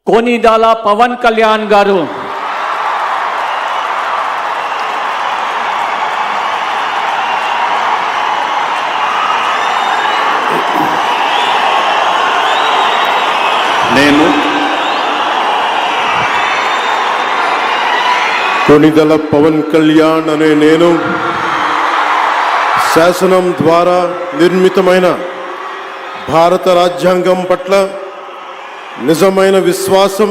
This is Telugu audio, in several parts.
कोनिदाला पवन कल्याण गारू నేను కొనిదల పవన్ కళ్యాణ్ అనే నేను శాసనం ద్వారా నిర్మితమైన భారత రాజ్యాంగం పట్ల నిజమైన విశ్వాసం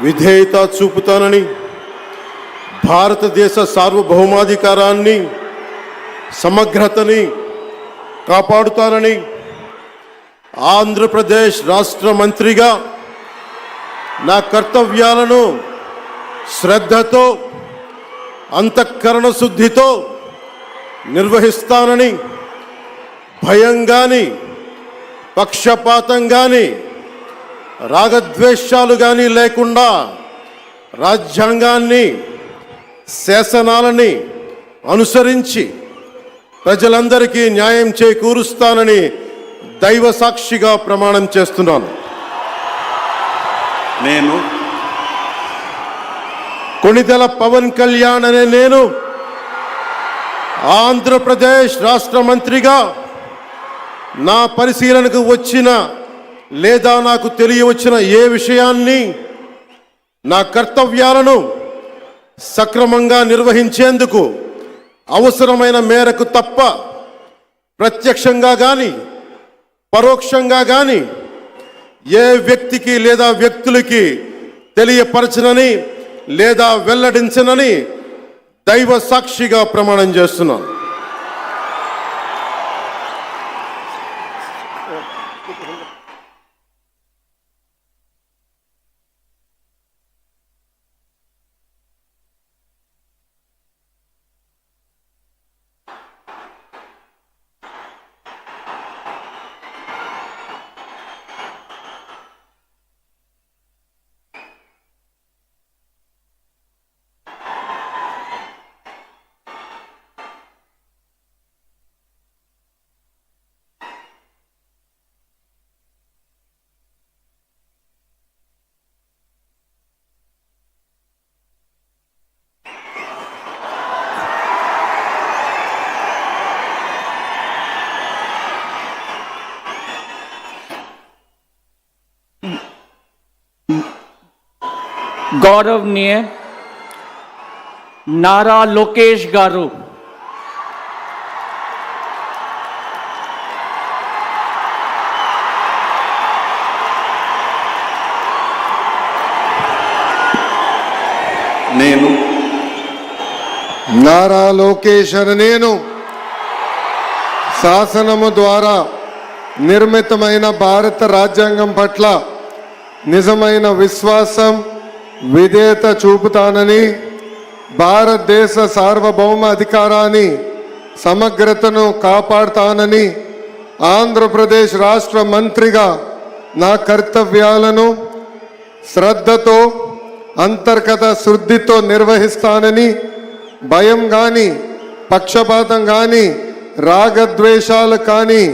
విధేయత చూపుతానని, భారతదేశ సార్వభౌమాధికారాన్ని సమగ్రతని కాపాడుతానని, ఆంధ్రప్రదేశ్ రాష్ట్ర మంత్రిగా నా కర్తవ్యాలను శ్రద్ధతో అంతఃకరణ శుద్ధితో నిర్వహిస్తానని, భయం గాని పక్షపాతం గాని రాగద్వేషాలు గాని లేకుండా రాజ్యాంగాన్ని శాసనాలని అనుసరించి ప్రజలందరికీ న్యాయం చేకూరుస్తానని దైవ సాక్షిగా ప్రమాణం చేస్తున్నాను. నేను కొనిదెల పవన్ కళ్యాణ్ అనే నేను ఆంధ్రప్రదేశ్ రాష్ట్ర మంత్రిగా నా పరిశీలనకు వచ్చిన లేదా నాకు తెలియవచ్చిన ఏ విషయాన్ని నా కర్తవ్యాలను సక్రమంగా నిర్వహించేందుకు అవసరమైన మేరకు తప్ప ప్రత్యక్షంగా కానీ పరోక్షంగా కానీ ఏ వ్యక్తికి లేదా వ్యక్తులకి తెలియపరచనని లేదా వెల్లడించనని దైవ సాక్షిగా ప్రమాణం చేస్తున్నాను. गौरवनीय नारा लोकेश गारू నేను నారా లోకేష్ అనే నేను శాసనము ద్వారా నిర్మితమైన భారత రాజ్యాంగం పట్ల నిజమైన విశ్వాసం విధేయత చూపుతానని, భారతదేశ సార్వభౌమ అధికారాన్ని సమగ్రతను కాపాడుతానని, ఆంధ్రప్రదేశ్ రాష్ట్ర మంత్రిగా నా కర్తవ్యాలను శ్రద్ధతో అంతర్గత శుద్ధితో నిర్వహిస్తానని, భయం కానీ పక్షపాతం కానీ రాగద్వేషాలు కానీ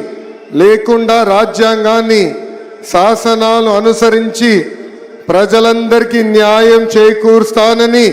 లేకుండా రాజ్యాంగాన్ని శాసనాలు అనుసరించి ప్రజలందరికీ న్యాయం చేకూరుస్తానని